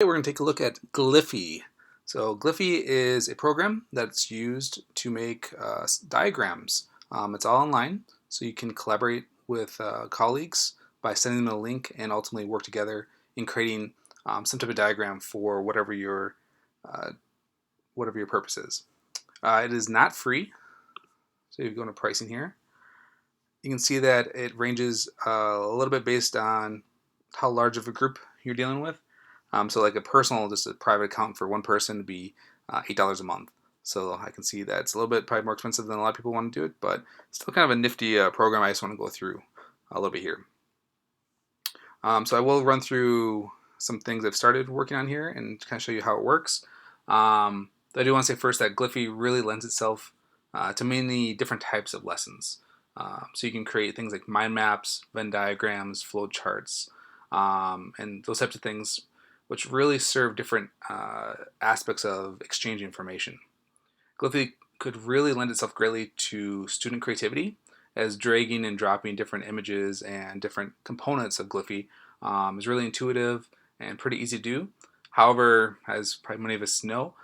We're going to take a look at Gliffy. So Gliffy is a program that's used to make diagrams. It's all online, so you can collaborate with colleagues by sending them a link and ultimately work together in creating some type of diagram for uh, whatever your purpose is. It is not free, so you go into pricing here. You can see that it ranges a little bit based on how large of a group you're dealing with. So like a personal, just a private account for one person would be $8 a month. So I can see that it's a little bit probably more expensive than a lot of people want to do it, but still kind of a nifty program I just want to go through a little bit here. So I will run through some things I've started working on here and kind of show you how it works. I do want to say first that Gliffy really lends itself to many different types of lessons. So you can create things like mind maps, Venn diagrams, flow charts, and those types of things, which really serve different aspects of exchanging information. Gliffy could really lend itself greatly to student creativity, as dragging and dropping different images and different components of Gliffy is really intuitive and pretty easy to do. However, as probably many of us know,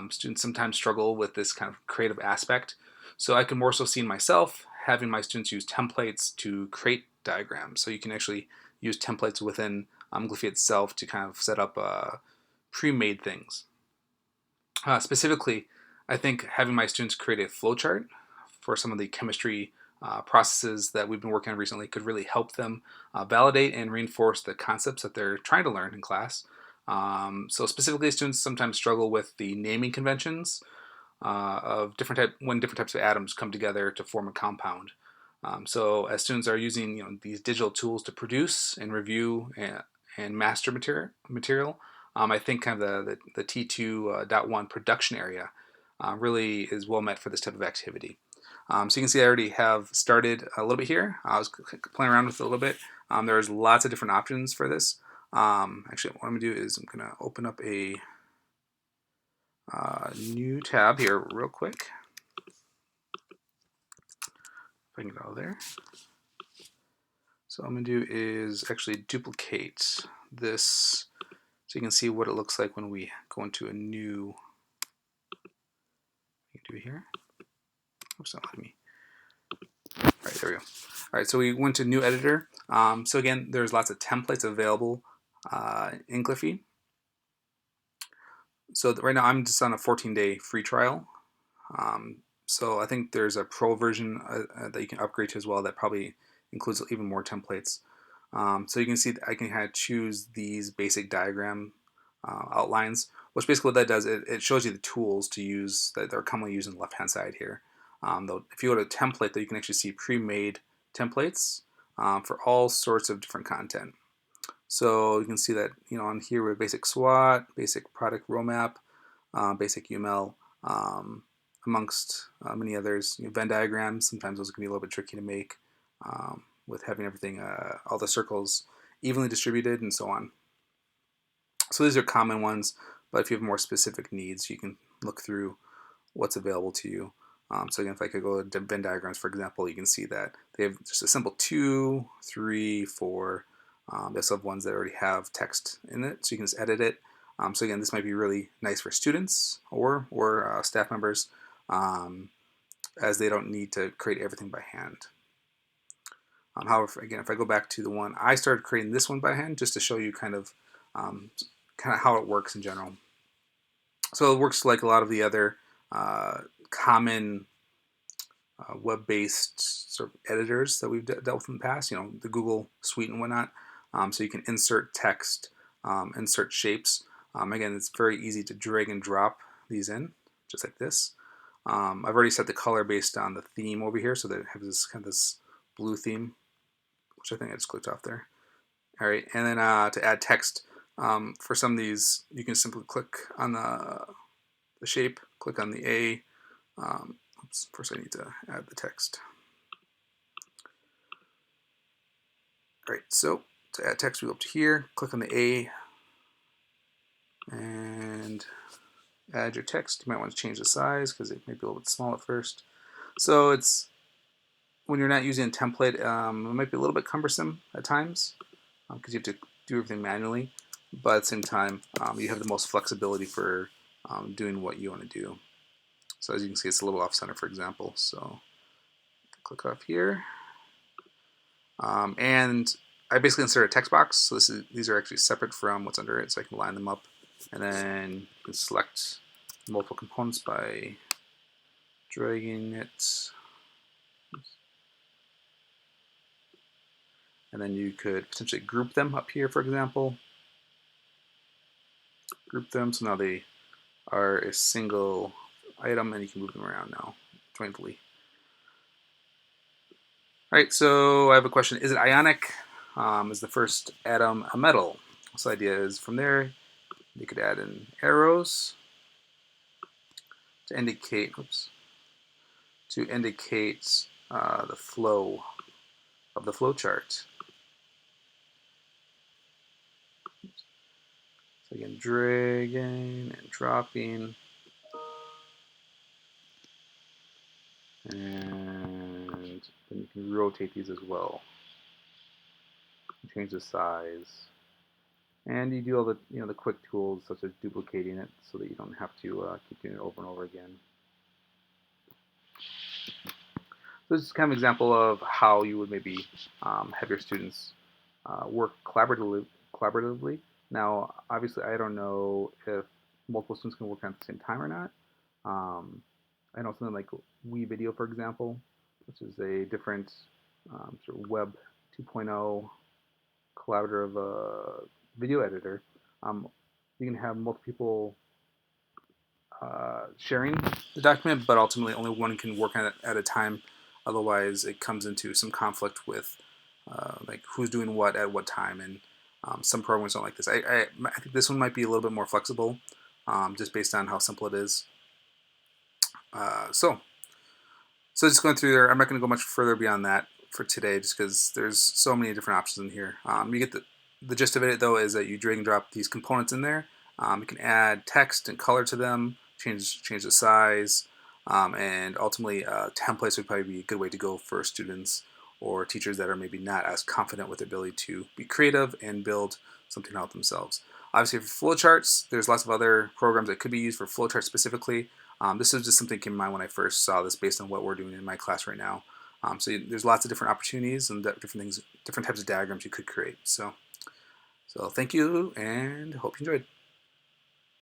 students sometimes struggle with this kind of creative aspect. So I can more so see in myself having my students use templates to create diagrams. So you can actually use templates within Gliffy itself to kind of set up pre-made things. Specifically, I think having my students create a flowchart for some of the chemistry processes that we've been working on recently could really help them validate and reinforce the concepts that they're trying to learn in class. So specifically, students sometimes struggle with the naming conventions of when different types of atoms come together to form a compound. So as students are using these digital tools to produce and review and master material, I think kind of the T2.1 production area really is well met for this type of activity. So you can see I already have started a little bit here. I was playing around with it a little bit. There's lots of different options for this. Actually, what I'm going to do is I'm going to open up a new tab here real quick. If I can get out of there. So what I'm going to do is actually duplicate this so you can see what it looks like when we go into a new, you can do here. Oops, not letting me. All right, there we go. All right, so we went to new editor. So again, there's lots of templates available in Gliffy. So right now I'm just on a 14-day free trial. So I think there's a pro version that you can upgrade to as well that probably includes even more templates. So you can see that I can kind of choose these basic diagram outlines, which basically what that does, it shows you the tools to use that are commonly used on the left-hand side here. Though if you go to template, though, you can actually see pre-made templates for all sorts of different content. So you can see that on here we have basic SWOT, basic product roadmap, basic UML, amongst many others. Venn diagrams, sometimes those can be a little bit tricky to make with having everything, all the circles evenly distributed and so on. So these are common ones, but if you have more specific needs, you can look through what's available to you. So again, if I could go to Venn diagrams, for example, you can see that they have just a simple 2, 3, 4. They also have ones that already have text in it, so you can just edit it. So again, this might be really nice for students or staff members, as they don't need to create everything by hand. However, again, if I go back to the one I started creating this one by hand, just to show you kind of how it works in general. So it works like a lot of the other common web-based sort of editors that we've dealt with in the past, the Google Suite and whatnot. So you can insert text, insert shapes. Again, it's very easy to drag and drop these in, just like this. I've already set the color based on the theme over here, so that it has this kind of this blue theme, which I think I just clicked off there. All right, and then to add text, for some of these, you can simply click on the shape, click on the A. Oops, first I need to add the text. All right, so to add text, we go up to here, click on the A, and add your text. You might want to change the size because it may be a little bit small at first. So it's when you're not using a template, it might be a little bit cumbersome at times because you have to do everything manually. but at the same time, you have the most flexibility for doing what you want to do. So as you can see, it's a little off center, for example. So click off here. And I basically insert a text box. So these are actually separate from what's under it, so I can line them up. And then you can select multiple components by dragging it. And then you could potentially group them up here, for example. Group them so now they are a single item, and you can move them around now jointly. All right, so I have a question. Is it ionic? Is the first atom a metal? So the idea is from there, you could add in arrows to indicate, the flow of the flow chart. So again, dragging and dropping, and then you can rotate these as well. Change the size, and you do all the the quick tools such as duplicating it so that you don't have to keep doing it over and over again. So this is kind of an example of how you would maybe have your students work collaboratively. Now, obviously, I don't know if multiple students can work on at the same time or not. I know something like WeVideo, for example, which is a different sort of Web 2.0 collaborative video editor. You can have multiple people sharing the document, but ultimately only one can work on it at a time. Otherwise, it comes into some conflict with like who's doing what at what time, and some programs don't like this. I think this one might be a little bit more flexible, just based on how simple it is. So just going through there, I'm not going to go much further beyond that for today, just because there's so many different options in here. You get the gist of it, though, is that you drag and drop these components in there. You can add text and color to them, change the size, and ultimately templates would probably be a good way to go for students or teachers that are maybe not as confident with their ability to be creative and build something out themselves. Obviously, for flowcharts, there's lots of other programs that could be used for flowcharts specifically. This was just something that came to mind when I first saw this based on what we're doing in my class right now. So there's lots of different opportunities and different things, different types of diagrams you could create. So thank you, and hope you enjoyed.